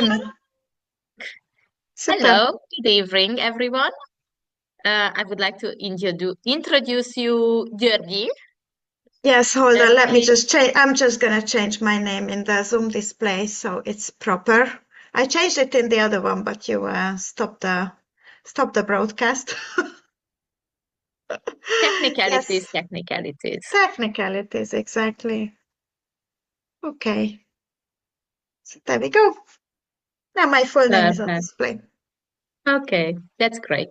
time. Super. Hello, good evening, everyone. I would like to introduce you, György. Yes, hold on. Let me He, just change. I'm just gonna change my name in the Zoom display so it's proper. I changed it in the other one, but you stop the broadcast. technicalities, Yes, technicalities. technicalities, exactly. Okay, so there we go. Now my full name is on Perfect. display. Okay, that's great.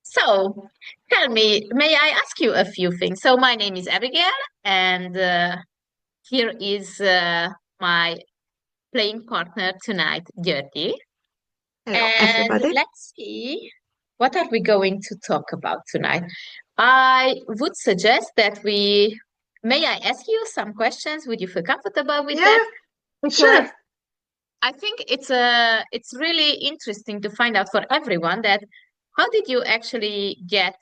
So, tell me, may I ask you a few things? So, my name is Abigél, and here is my playing partner tonight, György. Hello, And everybody. let's see, what are we going to talk about tonight? I would suggest that may I ask you some questions? Would you feel comfortable with that? Yeah, Because sure. I think it's really interesting to find out for everyone that how did you actually get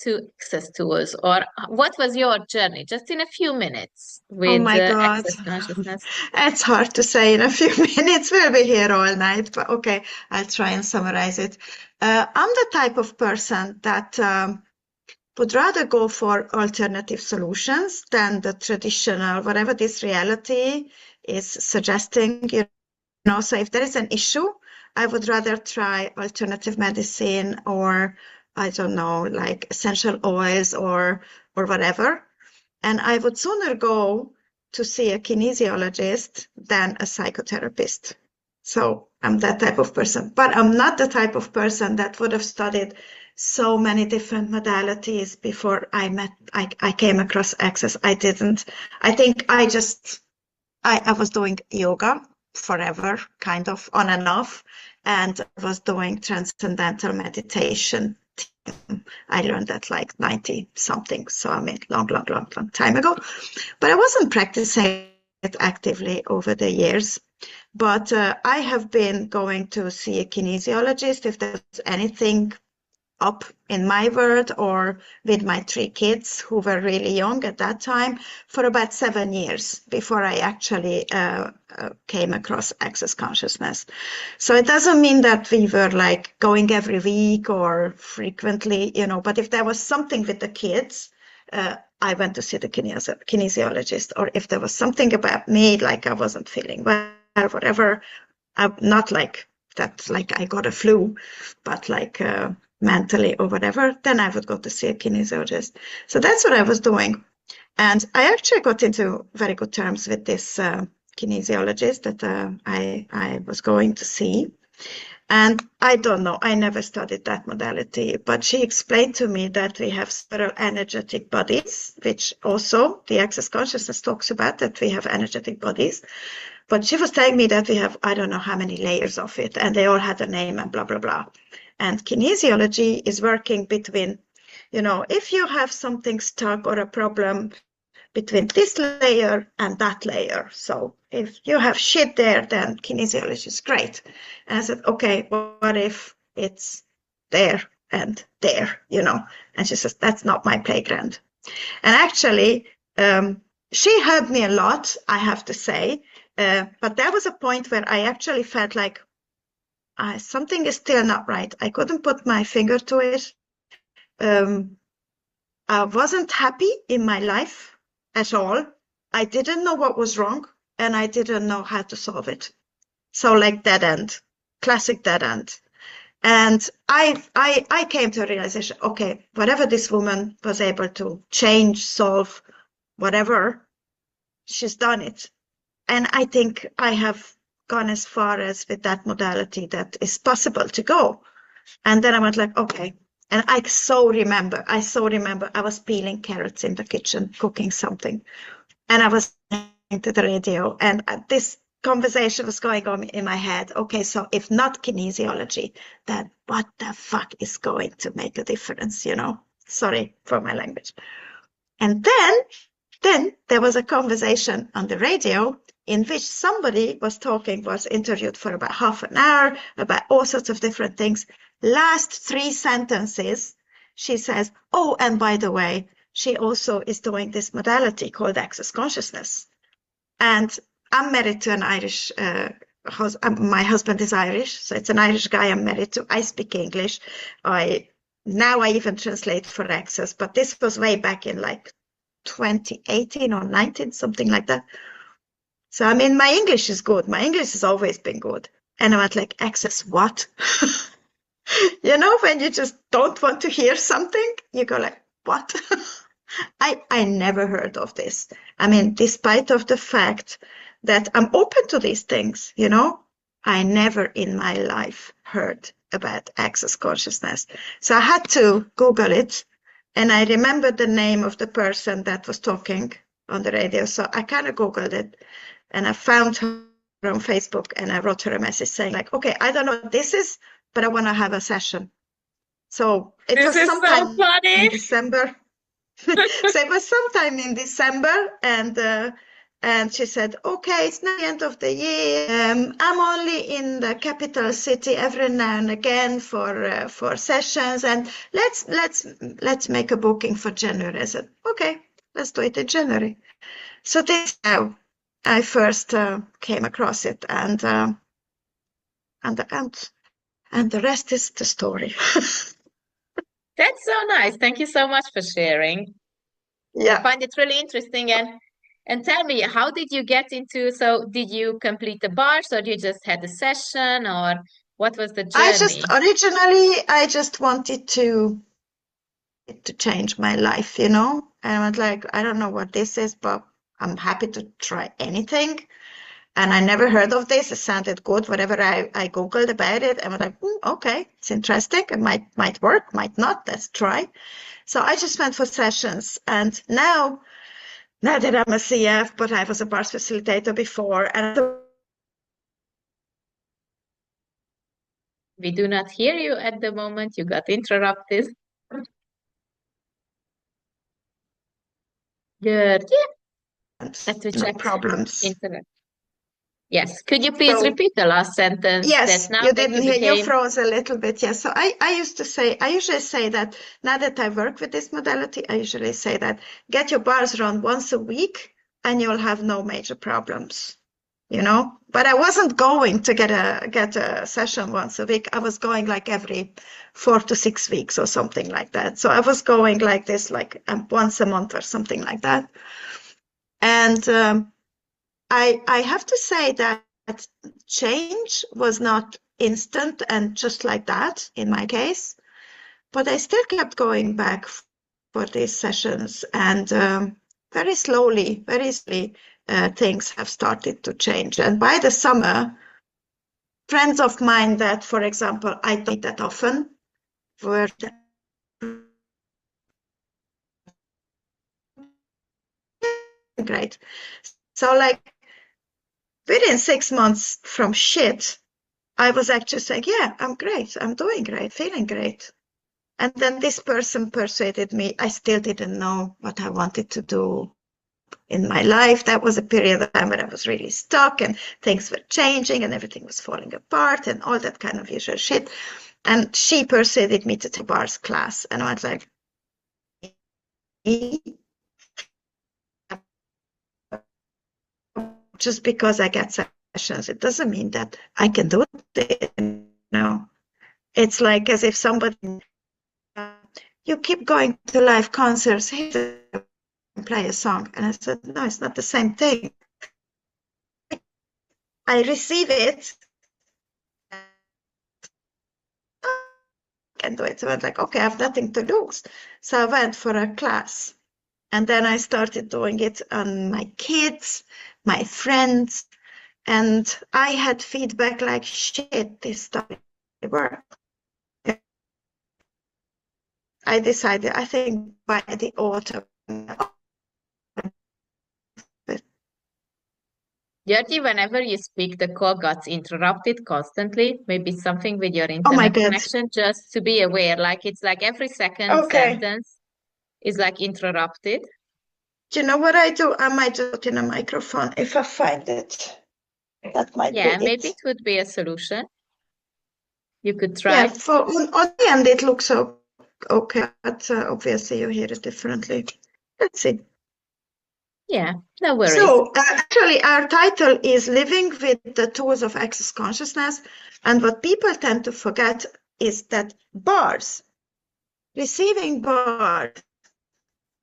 to access tools, or what was your journey just in a few minutes Oh with my God. access consciousness? It's hard to say in a few minutes. We'll be here all night, but okay, I'll try and summarize it. I'm the type of person that would rather go for alternative solutions than the traditional, whatever this reality is suggesting, So if there is an issue, I would rather try alternative medicine or I don't know, like essential oils or whatever. And I would sooner go to see a kinesiologist than a psychotherapist. So I'm that type of person. But I'm not the type of person that would have studied so many different modalities before I came across Access. I didn't. I think I was doing yoga forever, kind of on and off, and I was doing transcendental meditation. I learned that like 90 something. So I mean, long time ago. But I wasn't practicing it actively over the years. But I have been going to see a kinesiologist if there's anything up in my world or with my three kids who were really young at that time for about 7 years before I actually came across access consciousness. So it doesn't mean that we were like going every week or frequently, but if there was something with the kids, I went to see the kinesiologist, or if there was something about me, like I wasn't feeling well, whatever, I'm not like that, like I got a flu, but like mentally or whatever, then I would go to see a kinesiologist. So that's what I was doing. And I actually got into very good terms with this kinesiologist that I was going to see. And I don't know, I never studied that modality, but she explained to me that we have several energetic bodies, which also the access consciousness talks about, that we have energetic bodies. But she was telling me that we have, I don't know how many layers of it, and they all had a name and blah, blah, blah. And kinesiology is working between, if you have something stuck or a problem between this layer and that layer. So if you have shit there, then kinesiology is great. And I said, okay, what if it's there and there, And she says, that's not my playground. And actually, she helped me a lot, I have to say. But there was a point where I actually felt like something is still not right. I couldn't put my finger to it. Um, I wasn't happy in my life at all. I didn't know what was wrong, and I didn't know how to solve it. So like dead end, classic dead end. And I came to a realization, okay, whatever this woman was able to change, solve, whatever, she's done it. And I think I have gone as far as with that modality that is possible to go. And then I went like, okay. And I so remember I was peeling carrots in the kitchen, cooking something. And I was listening to the radio, and this conversation was going on in my head. Okay, so if not kinesiology, then what the fuck is going to make a difference, Sorry for my language. And then there was a conversation on the radio in which somebody was interviewed for about half an hour about all sorts of different things. Last three sentences, she says, oh, and by the way, she also is doing this modality called access consciousness. And I'm married to an Irish my husband is Irish, so it's an Irish guy I'm married to. I speak English. Now I even translate for Access, but this was way back in like 2018 or 19, something like that. So I mean, my English is good. My English has always been good. And I went like, Access what? You know, when you just don't want to hear something, you go like, what? I never heard of this. I mean, despite of the fact that I'm open to these things, you know, I never in my life heard about access consciousness. So I had to Google it, and I remembered the name of the person that was talking on the radio. So I kind of Googled it, and I found her on Facebook, and I wrote her a message saying like, okay, I don't know what this is, but I want to have a session. So it This was is so sometime funny. in December. So it was sometime in December, and she said, "Okay, it's not the end of the year. I'm only in the capital city every now and again for sessions, and let's make a booking for January." I said, "Okay, let's do it in January." So this is how I first came across it, and the rest is the story. That's so nice. Thank you so much for sharing. I Yeah. find it really interesting. And tell me, how did you get into, so did you complete the bars or you just had a session, or what was the journey? Originally I just wanted to change my life, you know. And I was like, I don't know what this is, but I'm happy to try anything. And I never heard of this. It sounded good. Whatever I Googled about it, I was like, okay, it's interesting. It might work, might not. Let's try. So I just went for sessions. And now that I'm a CF, but I was a bars facilitator before, and We do not hear you at the moment. You got interrupted. Good. Yeah, let me check problems. internet. Yes. Could you please So repeat the last sentence that yes, now you that didn't you hear, you became, froze a little bit. Yes. So I usually say that now that I work with this modality, I usually say that get your bars run once a week and you'll have no major problems, you know? But I wasn't going to get a session once a week. I was going like every 4 to 6 weeks or something like that. So I was going like this, like once a month or something like that. And I have to say that change was not instant and just like that in my case, but I still kept going back for these sessions, and very slowly, things have started to change. And by the summer, friends of mine that, for example, I don't meet that often were great. So like within 6 months from shit, I was actually saying, yeah, I'm great. I'm doing great, feeling great. And then this person persuaded me. I still didn't know what I wanted to do in my life. That was a period of time when I was really stuck and things were changing and everything was falling apart and all that kind of usual shit. And she persuaded me to take bars class. And I was like, just because I get sessions, it doesn't mean that I can do it. You know, it's like as if somebody, you keep going to live concerts, play a song. And I said, no, it's not the same thing. I receive it and do it. So I was like, okay, I have nothing to lose. So I went for a class. And then I started doing it on my kids, my friends, and I had feedback like, shit, this stuff worked. I decided, I think by the autumn, Gertie, whenever you speak, the call gets interrupted constantly. Maybe something with your oh my internet God. connection, just to be aware. Like it's like every second Okay. sentence is like interrupted. Do you know what I do? I might just put in a microphone if I find it. That might be Yeah, maybe it. it would be a solution. You could Yeah, try. for on the end it looks okay, but obviously you hear it differently. Let's see. Yeah, no worries. So actually, our title is Living with the Tools of Access Consciousness. And what people tend to forget is that bars, receiving bars,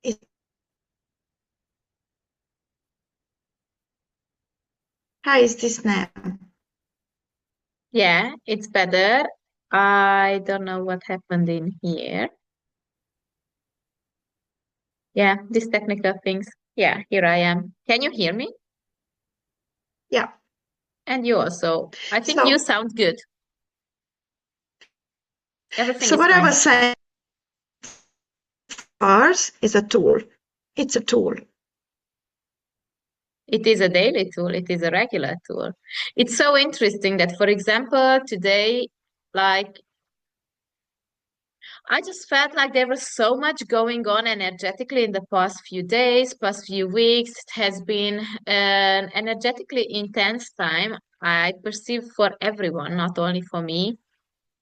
is how is this now? Yeah, it's better. I don't know what happened in here. Yeah, these technical things. Yeah, here I am. Can you hear me? Yeah. And you also. I think you So, sound good. Everything so is what I fine. was saying, bars is a tool. It's a tool. It is a daily tool. It is a regular tool. It's so interesting that, for example, today, like I just felt like there was so much going on energetically in the past few days, past few weeks. It has been an energetically intense time, I perceive, for everyone, not only for me.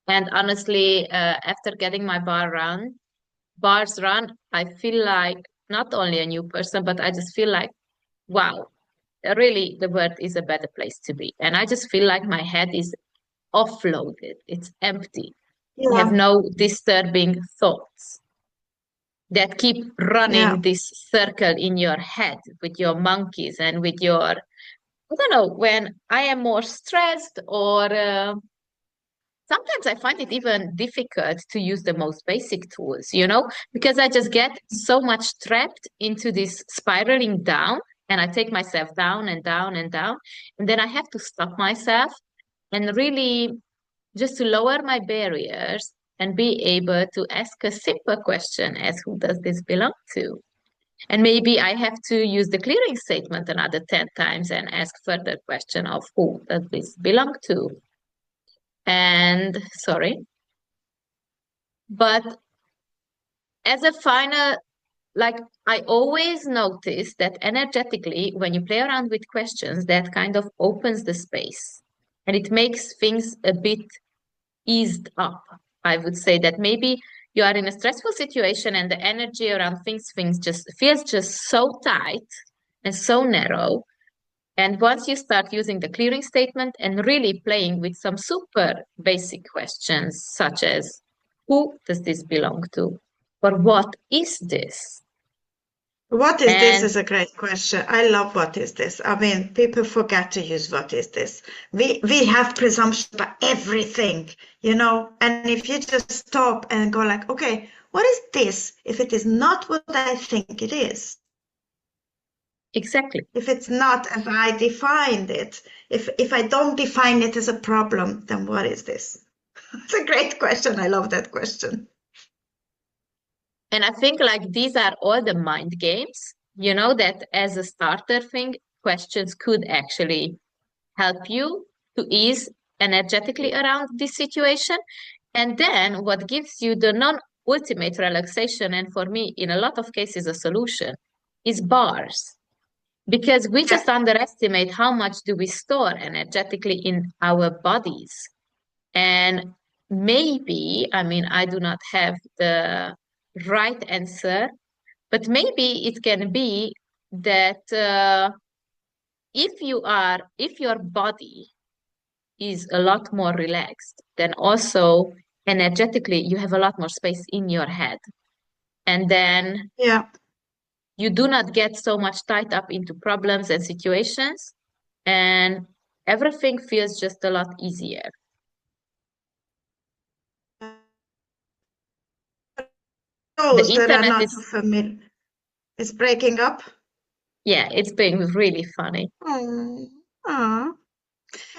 And honestly, after getting my bars run, I feel like not only a new person, but I just feel like, wow, really, the world is a better place to be. And I just feel like my head is offloaded. It's empty. I have Yeah, no disturbing thoughts that keep yeah. running this circle in your head with your monkeys and with your, I don't know, when I am more stressed or sometimes I find it even difficult to use the most basic tools, because I just get so much trapped into this spiraling down and I take myself down and down and down. And then I have to stop myself and really just to lower my barriers and be able to ask a simple question as who does this belong to? And maybe I have to use the clearing statement another 10 times and ask further question of who does this belong to? And sorry, but as a final, like I always notice that energetically, when you play around with questions, that kind of opens the space and it makes things a bit eased up. I would say that maybe you are in a stressful situation and the energy around things just feels just so tight and so narrow. And once you start using the clearing statement and really playing with some super basic questions, such as who does this belong to? Or what is this? What is this And is a great question. I love what is this. I mean, people forget to use what is this. We have presumption about everything, and if you just stop and go like, okay, what is this? If it is not what I think it is, exactly. if it's not as I defined it, if I don't define it as a problem, then what is this? It's a great question. I love that question. And I think like these are all the mind games, that as a starter thing, questions could actually help you to ease energetically around this situation. And then what gives you the non-ultimate relaxation, and for me, in a lot of cases, a solution, is bars. Because we Yeah. just underestimate how much do we store energetically in our bodies. And maybe, I mean, I do not have the right answer, but maybe it can be that if your body is a lot more relaxed, then also energetically you have a lot more space in your head. And then Yeah. you do not get so much tied up into problems and situations, and everything feels just a lot easier. The Those that are internet not too is, familiar is breaking up. yeah, it's been really funny. Oh, aw.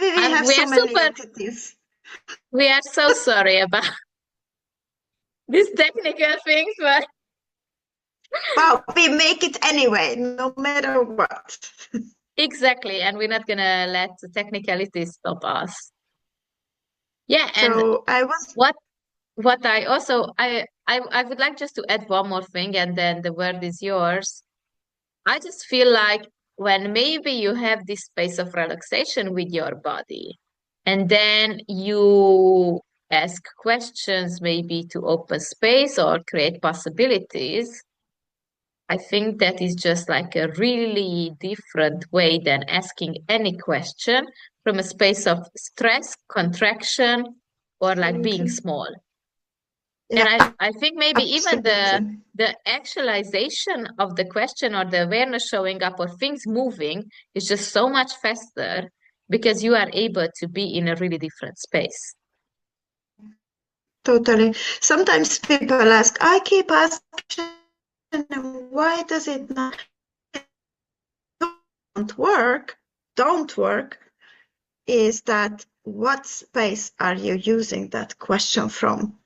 We have We so are many super, entities. we are so sorry about these technical things, but Well, we make it anyway, no matter what. exactly, and we're not gonna let the technicalities stop us. Yeah, and So I was, what what I also I would like just to add one more thing and then the word is yours. I just feel like when maybe you have this space of relaxation with your body and then you ask questions maybe to open space or create possibilities, I think that is just like a really different way than asking any question from a space of stress, contraction, or like being Absolutely. small. And Yeah, I think maybe even absolutely. the actualization of the question or the awareness showing up or things moving is just so much faster because you are able to be in a really different space. Totally. Sometimes people ask, I keep asking, why does it not don't work? Don't work is that what space are you using that question from?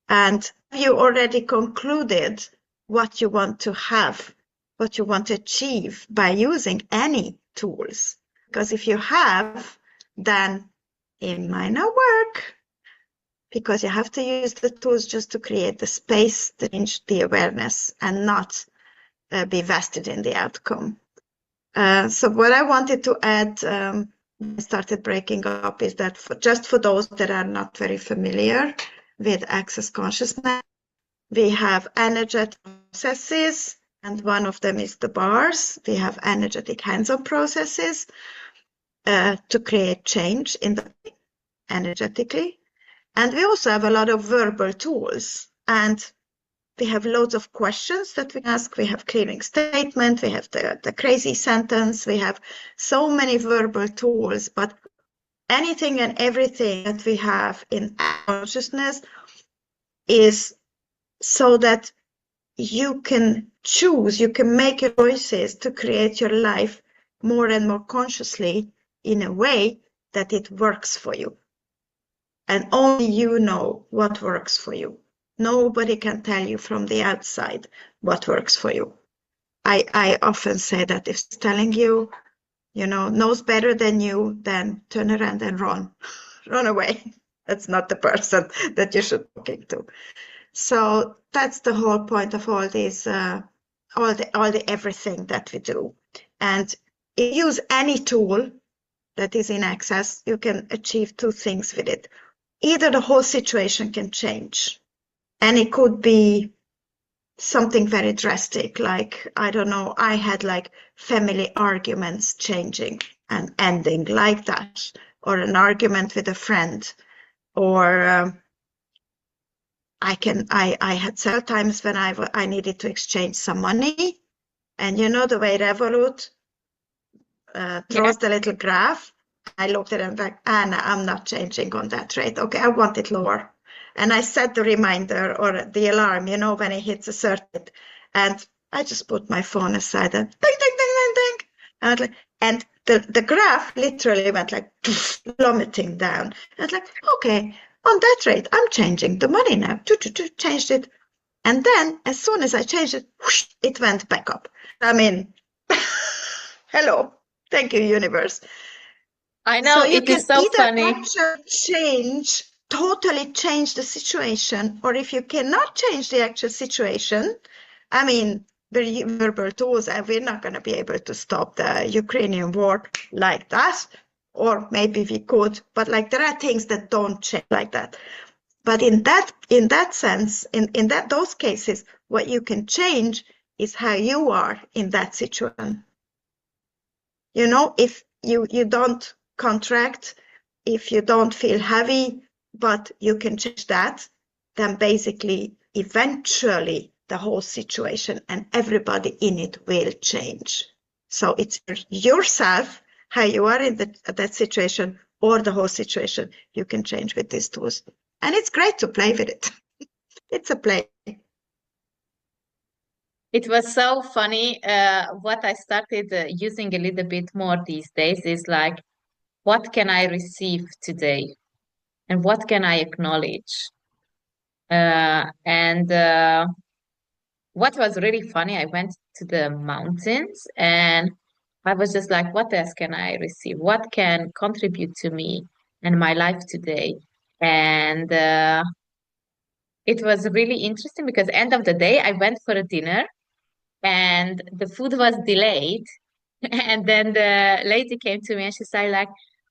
And have you already concluded what you want to have, what you want to achieve by using any tools? Because if you have, then it might not work because you have to use the tools just to create the space, to change the awareness, and not be vested in the outcome. So what I wanted to add when I started breaking up is that just for those that are not very familiar with access consciousness, we have energetic processes, and one of them is the bars. We have energetic hands-on processes to create change in the energetically. And we also have a lot of verbal tools. And we have loads of questions that we ask. We have clearing statement. We have the crazy sentence. We have so many verbal tools, but anything and everything that we have in consciousness is so that you can choose, you can make your choices to create your life more and more consciously in a way that it works for you. And only you know what works for you. Nobody can tell you from the outside what works for you. I often say that if it's telling you, knows better than you, then turn around and run. Run away. That's not the person that you should be talking to. So that's the whole point of all these, all the everything that we do. And if you use any tool that is in access, you can achieve two things with it. Either the whole situation can change, and it could be something very drastic, like, I don't know, I had like family arguments changing and ending like that, or an argument with a friend, or I had several times when I needed to exchange some money, and you know the way Revolut Yeah. throws the little graph. I looked at it and like, no, I'm not changing on that rate. Okay, I want it lower. And I set the reminder or the alarm, when it hits a certain, and I just put my phone aside and ding, ding, ding, ding, ding. And the graph literally went like plummeting down. And it's like, okay, on that rate, I'm changing the money now. Changed it. And then as soon as I changed it, whoosh, it went back up. I mean, hello. Thank you, universe. I So know you it is can so either funny. actually totally change the situation, or if you cannot change the actual situation, I mean, the verbal tools, and we're not going to be able to stop the Ukrainian war like that, or maybe we could, but like there are things that don't change like that. But in that sense, in those cases, what you can change is how you are in that situation. If you don't contract, if you don't feel heavy, but you can change that, then basically, eventually, the whole situation and everybody in it will change. So it's yourself, how you are in that situation, or the whole situation you can change with these tools. And it's great to play with it. It's a play. It was so funny. What I started using a little bit more these days is like, what can I receive today? And what can I acknowledge? And what was really funny, I went to the mountains and I was just like, what else can I receive? What can contribute to me and my life today? And it was really interesting because end of the day, I went for a dinner and the food was delayed. And then the lady came to me and she said like,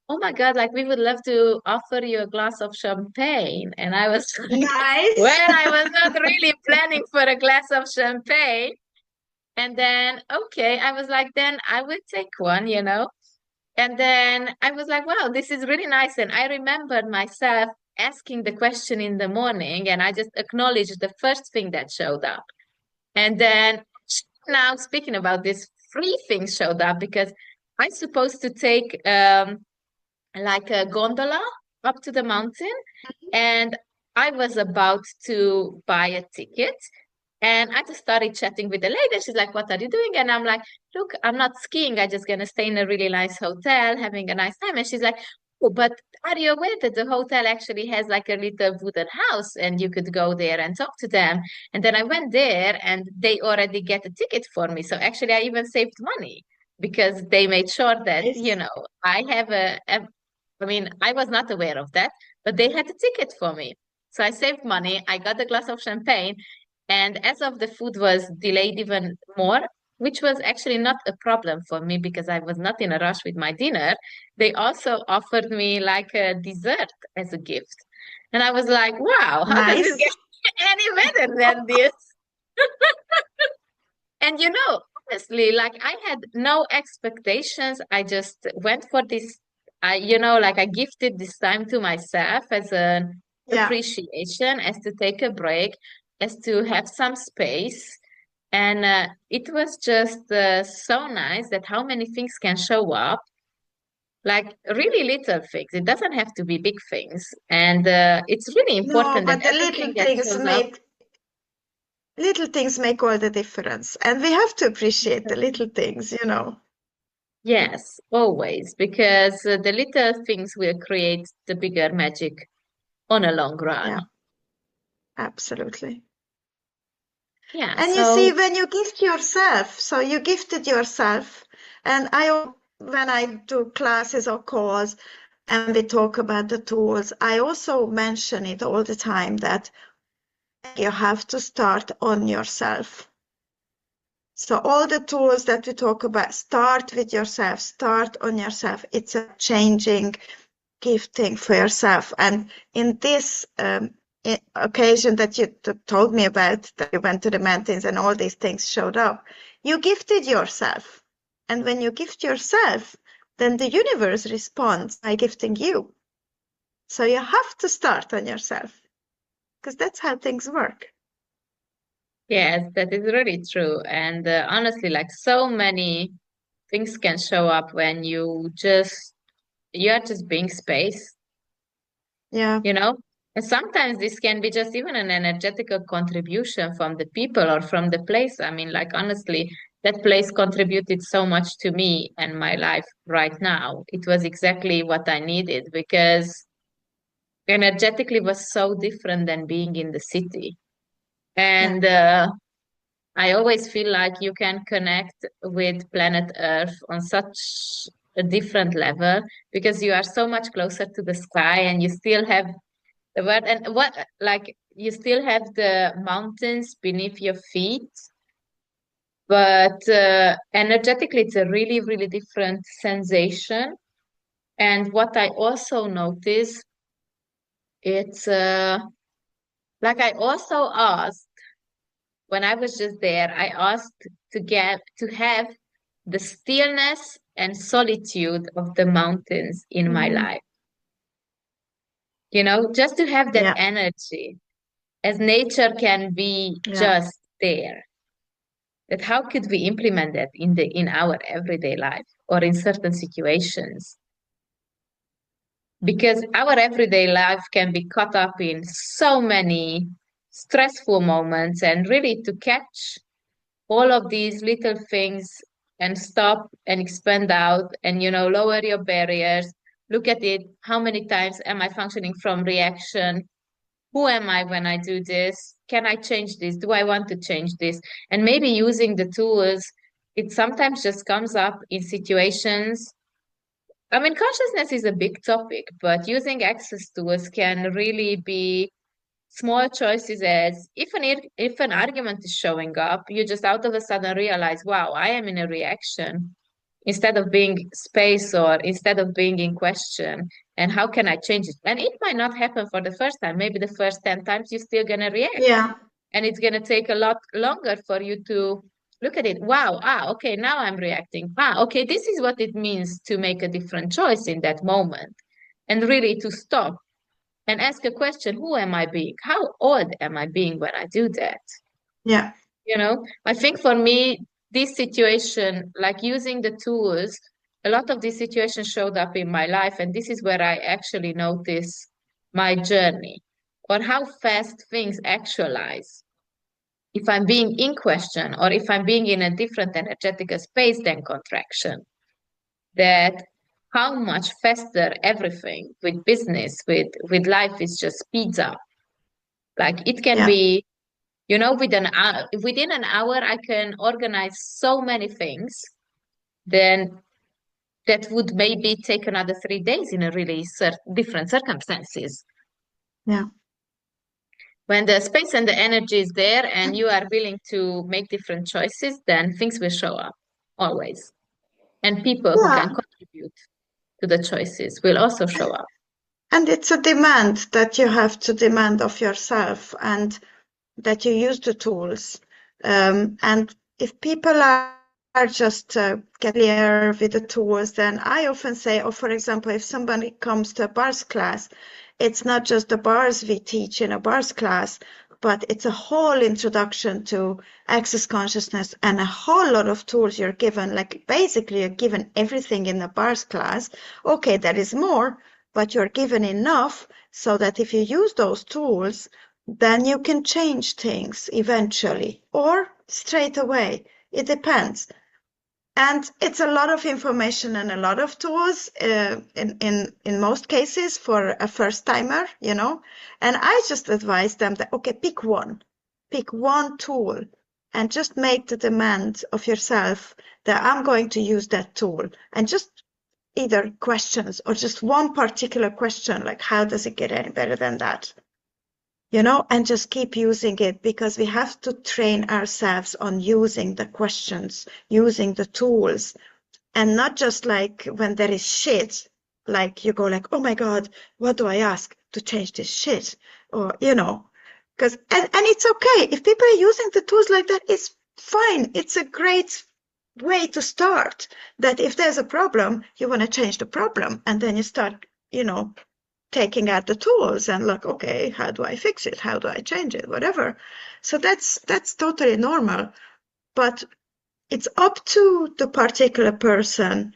oh my God, like we would love to offer you a glass of champagne. And I was like, Nice. well, I was not really planning for a glass of champagne. And then, okay, I was like, then I will take one, you know. And then I was like, wow, this is really nice. And I remembered myself asking the question in the morning, and I just acknowledged the first thing that showed up. And then now speaking about this, free thing showed up because I'm supposed to take like a gondola up to the mountain, and I was about to buy a ticket. And I just started chatting with the lady. She's like, "What are you doing?" And I'm like, "Look, I'm not skiing. I'm just gonna stay in a really nice hotel, having a nice time." And she's like, "Oh, but are you aware that the hotel actually has like a little wooden house and you could go there and talk to them?" And then I went there and they already get a ticket for me. So actually, I even saved money because they made sure that, you Nice. know, I have I mean, I was not aware of that, but they had a ticket for me. So I saved money. I got a glass of champagne. And as of the food was delayed even more, which was actually not a problem for me because I was not in a rush with my dinner, they also offered me like a dessert as a gift. And I was like, wow, how does this get Nice. any better than this? And you know, honestly, like I had no expectations. I just went for this. You know, like I gifted this time to myself as an Yeah. appreciation, as to take a break, as to have some space. And it was just so nice that how many things can show up, like really little things. It doesn't have to be big things. And it's really No, important that but the everything that shows up. little things make all the difference. And we have to appreciate the little things, you know. Yes, always, because the little things will create the bigger magic on a long run. Yeah, absolutely. Yeah, And you see, so when you gift yourself, so you gifted yourself, and when I do classes or calls and we talk about the tools, I also mention it all the time that you have to start on yourself. So all the tools that we talk about, start with yourself, start on yourself. It's a changing, gifting for yourself. And in this occasion that you told me about, that you went to the mountains and all these things showed up, you gifted yourself. And when you gift yourself, then the universe responds by gifting you. So you have to start on yourself because that's how things work. yes, that is really true. And honestly, like so many things can show up when you're just being space, Yeah, you know? And sometimes this can be just even an energetical contribution from the people or from the place. I mean, like honestly, that place contributed so much to me and my life right now. It was exactly what I needed because energetically was so different than being in the city. yeah, And I always feel like you can connect with planet Earth on such a different level because you are so much closer to the sky and you still have the word and what like you still have the mountains beneath your feet, but energetically it's a really, really different sensation. And what I also notice, it's like I also asked when I was just there, I asked to have the stillness and solitude of the mountains in my mhm, life. You know, just to have that yeah, energy as nature can be yeah, just there. That how could we implement that in our everyday life or in certain situations? Because our everyday life can be caught up in so many stressful moments, and really to catch all of these little things and stop and expand out and lower your barriers, look at it, how many times am I functioning from reaction, who am I when I do this, can I change this, do I want to change this, and maybe using the tools. It sometimes just comes up in situations. I mean, consciousness is a big topic, but using access tools can really be small choices. As if an argument is showing up, you just out of a sudden realize, wow, I am in a reaction instead of being space or instead of being in question. And how can I change it? And it might not happen for the first time. Maybe the first 10 times you're still gonna react. yeah, And it's gonna take a lot longer for you to look at it. Wow. Okay. Now I'm reacting. Okay. This is what it means to make a different choice in that moment. And really to stop and ask a question, who am I being? How old am I being when I do that? Yeah. I think for me, this situation, like using the tools, a lot of these situations showed up in my life. And this is where I actually notice my journey or how fast things actualize. If I'm being in question or if I'm being in a different energetic space than contraction, that how much faster everything with business, with life is just speeds up. Like it can Yeah. be, within an hour, I can organize so many things. Then that would maybe take another 3 days in a really different circumstances. Yeah. When the space and the energy is there and you are willing to make different choices, then things will show up always. And people who can Yeah. contribute to the choices will also show up. And it's a demand that you have to demand of yourself and that you use the tools. And if people are just get clear with the tools, then I often say, or for example, if somebody comes to a bars class, it's not just the bars we teach in a bars class, but it's a whole introduction to access consciousness and a whole lot of tools you're given. Like basically you're given everything in the bars class. Okay, there is more, but you're given enough so that if you use those tools, then you can change things eventually or straight away. It depends. And it's a lot of information and a lot of tools in most cases for a first timer, And I just advise them that, okay, pick one tool and just make the demand of yourself that I'm going to use that tool and just either questions or just one particular question, like how does it get any better than that? And just keep using it because we have to train ourselves on using the questions, using the tools, and not just like when there is shit, like you go like, oh my God, what do I ask to change this shit? Or, because, and it's okay. If people are using the tools like that, it's fine. It's a great way to start that if there's a problem, you want to change the problem and then you start, taking out the tools and look, okay, how do I fix it? How do I change it? Whatever. So that's totally normal. But it's up to the particular person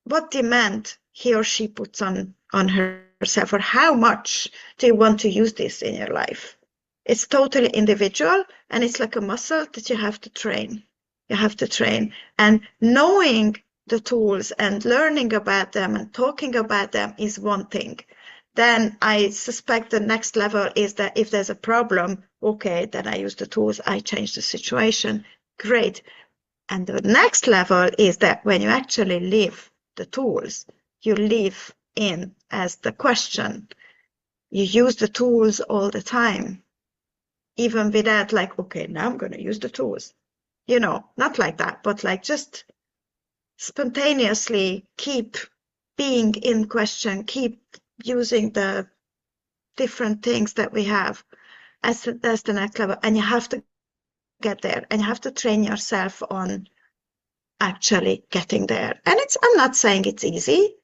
what demand he or she puts on herself, or how much do you want to use this in your life. It's totally individual, and it's like a muscle that you have to train. You have to train. And knowing the tools and learning about them and talking about them is one thing. Then I suspect the next level is that if there's a problem, okay, then I use the tools, I change the situation. Great. And the next level is that when you actually live the tools, you live in as the question. You use the tools all the time, even without like, okay, now I'm going to use the tools. Not like that, but like just spontaneously keep being in question, keep using the different things that we have as the next level. And you have to get there and you have to train yourself on actually getting there. And I'm not saying it's easy,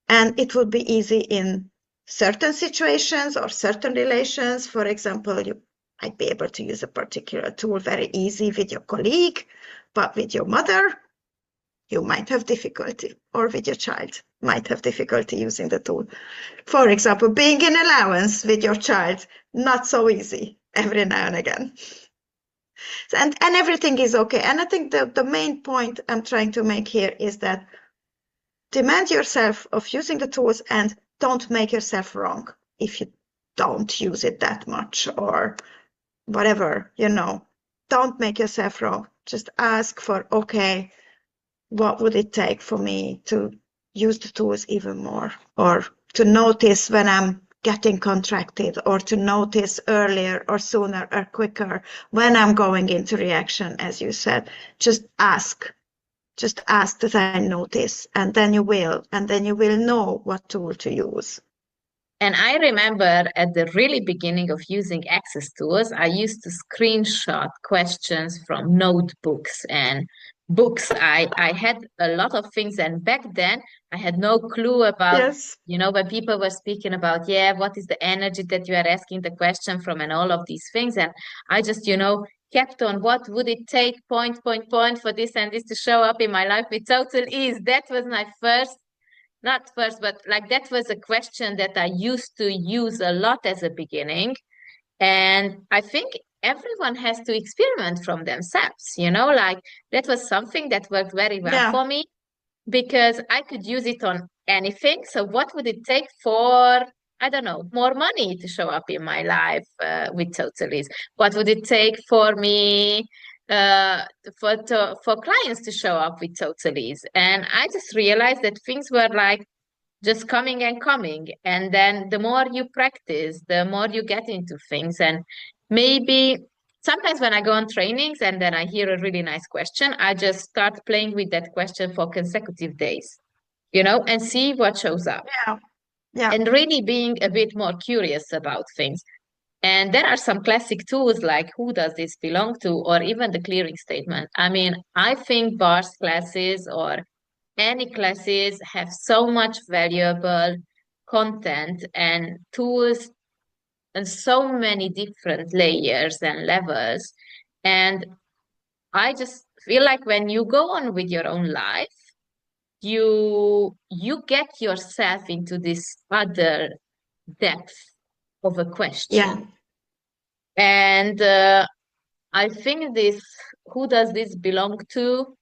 and it would be easy in certain situations or certain relations. For example, you might be able to use a particular tool very easy with your colleague, but with your mother, you might have difficulty, or with your child, might have difficulty using the tool. For example, being in allowance with your child, not so easy every now and again. And everything is okay. And I think the main point I'm trying to make here is that demand yourself of using the tools and don't make yourself wrong if you don't use it that much or whatever, Don't make yourself wrong. Just ask for, okay, what would it take for me to use the tools even more, or to notice when I'm getting contracted, or to notice earlier or sooner or quicker when I'm going into reaction, as you said. Just ask that I notice, and then you will know what tool to use. And I remember at the really beginning of using access tools, I used to screenshot questions from notebooks and books. I had a lot of things, and back then I had no clue about, Yes. when people were speaking about, yeah, what is the energy that you are asking the question from, and all of these things. And I just, kept on what would it take, point, for this and this to show up in my life with total ease. That was my first not first, but like that was a question that I used to use a lot as a beginning. And I think everyone has to experiment from themselves, like that was something that worked very well Yeah. for me because I could use it on anything. So what would it take for, I don't know, more money to show up in my life with Totalies? What would it take for me uh, for clients to show up with Totalies? And I just realized that things were like just coming and coming. And then the more you practice, the more you get into things. And maybe sometimes when I go on trainings and then I hear a really nice question, I just start playing with that question for consecutive days, and see what shows up. Yeah. Yeah. And really being a bit more curious about things. And there are some classic tools like who does this belong to, or even the clearing statement. I mean, I think bars classes or any classes have so much valuable content and tools and so many different layers and levels. And I just feel like when you go on with your own life, you get yourself into this other depth of a Yeah. question. And I think this, who does this belong to?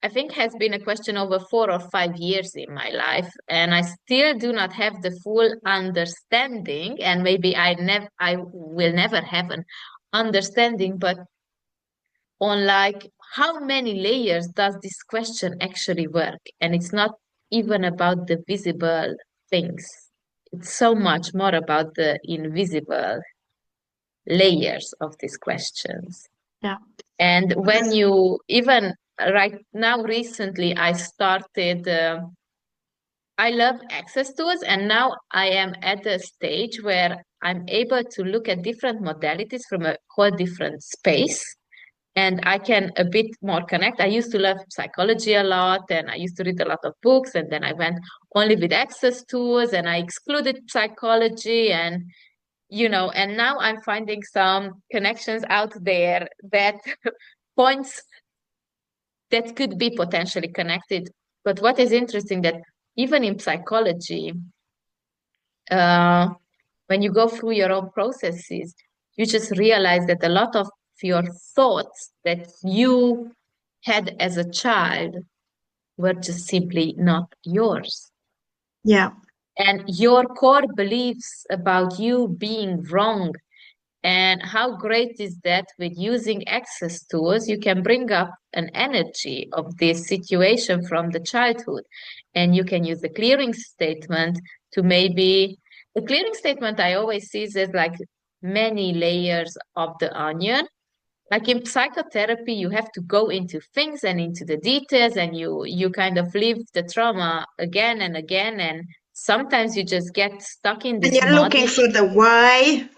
I think has been a question over 4 or 5 years in my life, and I still do not have the full understanding, and maybe I will never have an understanding, but on like how many layers does this question actually work? And it's not even about the visible things. It's so much more about the invisible layers of these questions. Yeah. And when Because you even right now, recently, I love access tools, and now I am at a stage where I'm able to look at different modalities from a whole different space. And I can a bit more connect. I used to love psychology a lot, and I used to read a lot of books, and then I went only with access tools, and I excluded psychology, and now I'm finding some connections out there that points that could be potentially connected. But what is interesting that even in psychology, uh, when you go through your own processes, you just realize that a lot of your thoughts that you had as a child were just simply not yours. yeah. And your core beliefs about you being wrong. And how great is that with using access tools, you can bring up an energy of this situation from the childhood. And you can use the clearing statement to maybe, the clearing statement I always see is as like many layers of the onion. Like in psychotherapy, you have to go into things and into the details, and you kind of live the trauma again and again. And sometimes you just get stuck in And this you're mud. looking for the why,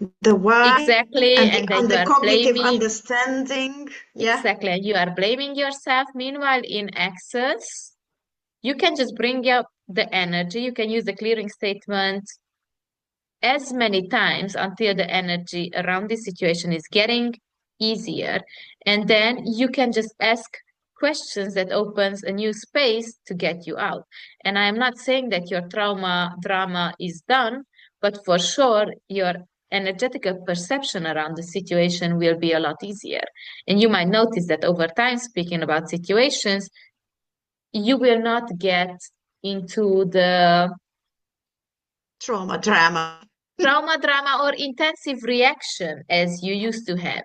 Exactly, and and then on you the are cognitive blaming, understanding. Yeah. exactly, and you are blaming yourself. Meanwhile, in access, you can just bring up the energy. You can use the clearing statement as many times until the energy around this situation is getting easier. And then you can just ask questions that opens a new space to get you out. And I'm not saying that your trauma drama is done, but for sure your energetical perception around the situation will be a lot easier. And you might notice that over time, speaking about situations, you will not get into the Trauma, drama. trauma drama or intensive reaction as you used to have,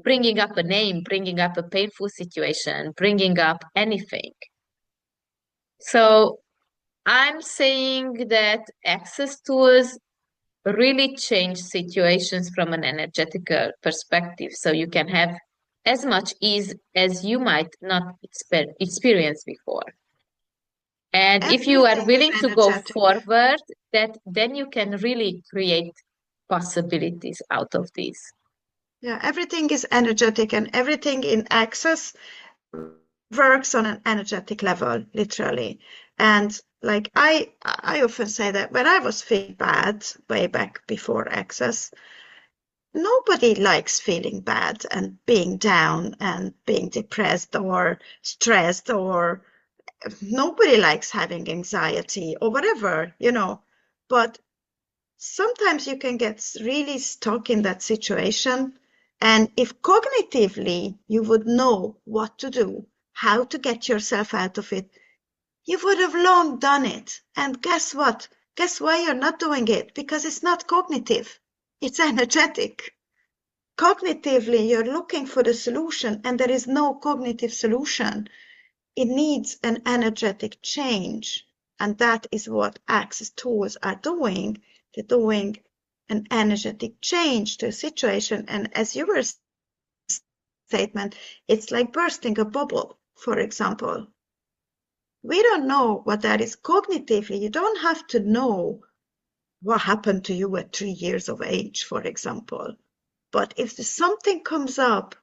bringing up a name, bringing up a painful situation, bringing up anything. So I'm saying that access tools really change situations from an energetical perspective. So you can have as much ease as you might not experience before. And if you are Everything is willing to go energetic. forward, that then you can really create possibilities out of these. Yeah, everything is energetic, and everything in access works on an energetic level, literally. And like I often say that when I was feeling bad way back before access, nobody likes feeling bad and being down and being depressed or stressed, or nobody likes having anxiety or whatever, But sometimes you can get really stuck in that situation. And if cognitively you would know what to do, how to get yourself out of it, you would have long done it. And guess what? Guess why you're not doing it? Because it's not cognitive, it's energetic. Cognitively, you're looking for the solution, and there is no cognitive solution. It needs an energetic change. And that is what access tools are doing. They're doing an energetic change to a situation. And as you were statement, it's like bursting a bubble, for example. We don't know what that is cognitively. You don't have to know what happened to you at 3 years of age, for example. But if something comes up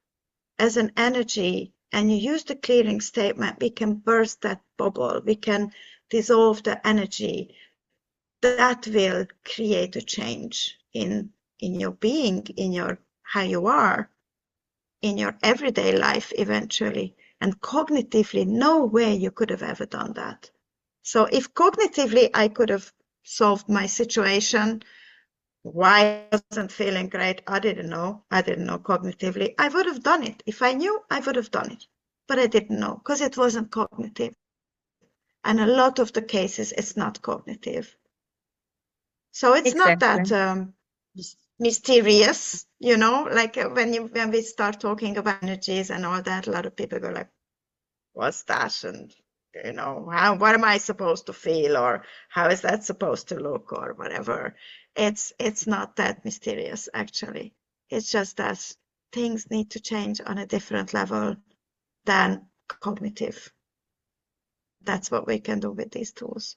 as an energy and you use the clearing statement, we can burst that bubble. We can dissolve the energy. That will create a change in your being, in your how you are, in your everyday life eventually. And cognitively, no way you could have ever done that. So if cognitively I could have solved my situation, why I wasn't feeling great, I didn't know. I didn't know cognitively. I would have done it. If I knew, I would have done it. But I didn't know because it wasn't cognitive. And a lot of the cases, it's not cognitive. So it's not Exactly. that mysterious, like when we start talking about energies and all that, a lot of people go like, what's that? And what am I supposed to feel, or how is that supposed to look, or whatever. It's not that mysterious, actually. It's just that things need to change on a different level than cognitive. That's what we can do with these tools.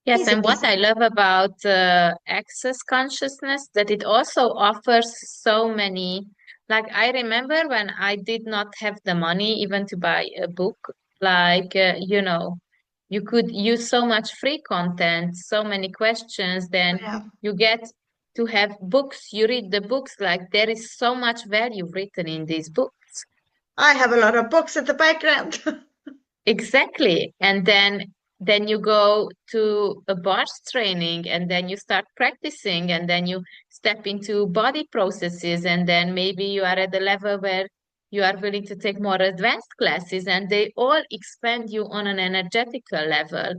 Yes, Easy and what I peasy. love about access consciousness, that it also offers so many. Like I remember when I did not have the money even to buy a book, like you could use so much free content, so many questions, then Yeah, you get to have books, you read the books, like there is so much value written in these books. I have a lot of books in the background. Exactly. And then you go to a bars training and then you start practicing and then you step into body processes and then maybe you are at the level where you are willing to take more advanced classes and they all expand you on an energetical level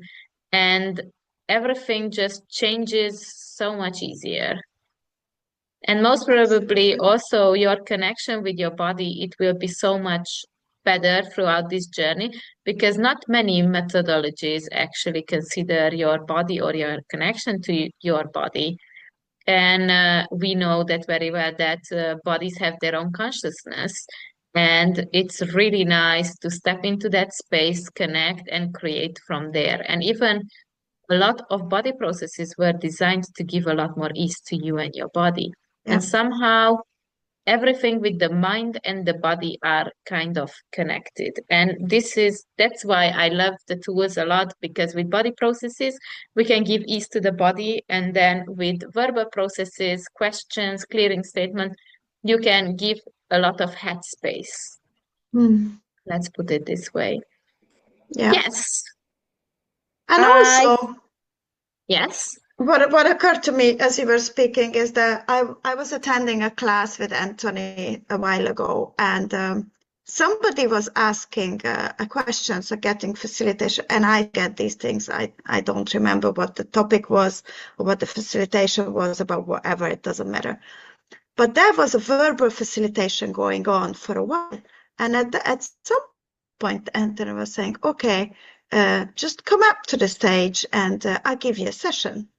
and everything just changes so much easier. And most probably Absolutely. also your connection with your body, it will be so much better throughout this journey because not many methodologies actually consider your body or your connection to your body. And we know that very well that bodies have their own consciousness. And it's really nice to step into that space, connect, and create from there. And even a lot of body processes were designed to give a lot more ease to you and your body. And Yeah. somehow everything with the mind and the body are kind of connected. And that's why I love the tools a lot because with body processes, we can give ease to the body. And then with verbal processes, questions, clearing statement, you can give a lot of headspace. Mm. Let's put it this way. Yeah. Yes. And I, also, yes. what occurred to me as you were speaking is that I was attending a class with Anthony a while ago, and somebody was asking a question, so getting facilitation, and I get these things. I don't remember what the topic was or what the facilitation was about, whatever, it doesn't matter. But there was a verbal facilitation going on for a while, and at some point, Anthony was saying, "Okay, just come up to the stage, and I'll give you a session."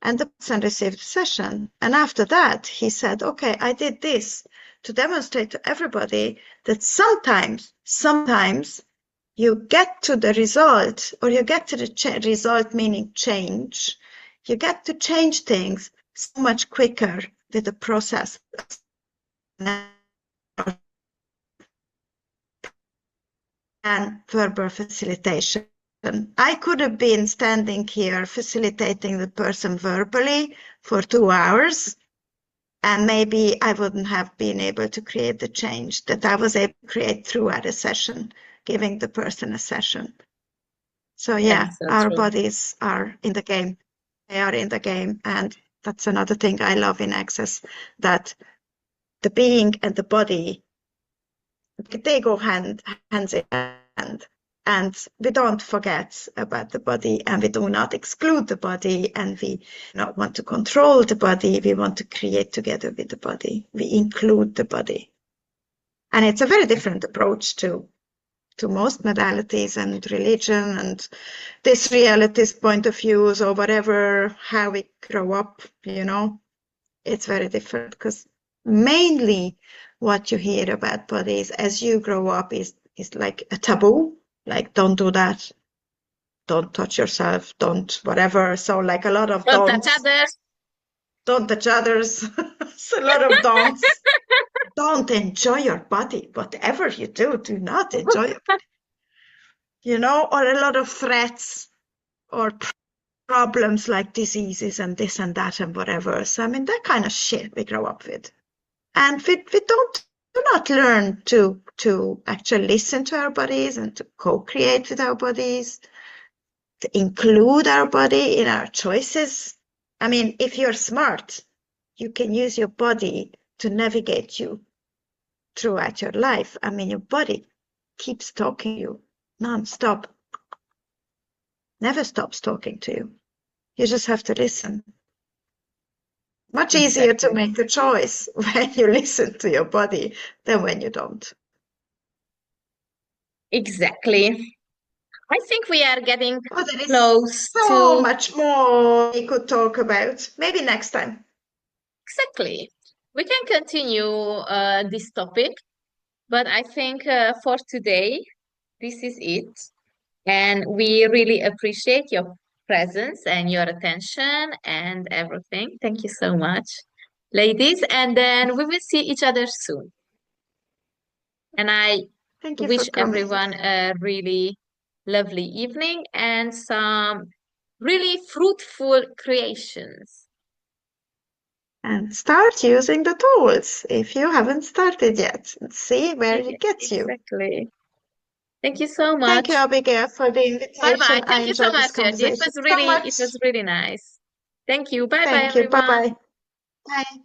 And the person received a session. And after that, he said, "Okay, I did this to demonstrate to everybody that sometimes you get to the result, or you get to the result, meaning change, You get to change things so much quicker with the process and verbal facilitation. I could have been standing here facilitating the person verbally for 2 hours, and maybe I wouldn't have been able to create the change that I was able to create throughout a session, giving the person a session. So yeah, That's so our true. bodies are in the game. They are in the game. And that's another thing I love in Access, that the being and the body, they go hands in hand. And we don't forget about the body, and we do not exclude the body, and we not want to control the body. We want to create together with the body. We include the body. And it's a very different approach to most modalities and religion and this reality's point of views or whatever, how we grow up, it's very different, because mainly what you hear about bodies as you grow up is like a taboo, like don't do that, don't touch yourself, don't whatever. So like a lot of Don't touch don'ts, others. don't touch others. It's a lot of don'ts. Don't enjoy your body. Whatever you do not enjoy it. Or a lot of threats or problems like diseases and this and that and whatever. So, I mean, that kind of shit we grow up with. And we do not learn to actually listen to our bodies and to co-create with our bodies, to include our body in our choices. I mean, if you're smart, you can use your body to navigate you throughout your life. I mean, your body keeps talking to you non-stop, never stops talking to you. You just have to listen. Much easier to Exactly. make a choice when you listen to your body than when you don't. Exactly. I think we are getting Oh, there is close so to much more we could talk about. Maybe next time. exactly. We can continue this topic, but I think for today, this is it. And we really appreciate your presence and your attention and everything. Thank you so much, ladies. And then we will see each other soon. And I Thank you for wish coming. everyone a really lovely evening and some really fruitful creations. And start using the tools if you haven't started yet. And see where Yeah, it gets you. exactly. Thank you so Thank you, much. Abigail, for the Bye bye. invitation. I Thank you so enjoyed this much, Georgie. conversation so It much. was really nice. Thank you. Bye bye, Thank you. everyone. Bye-bye. Bye.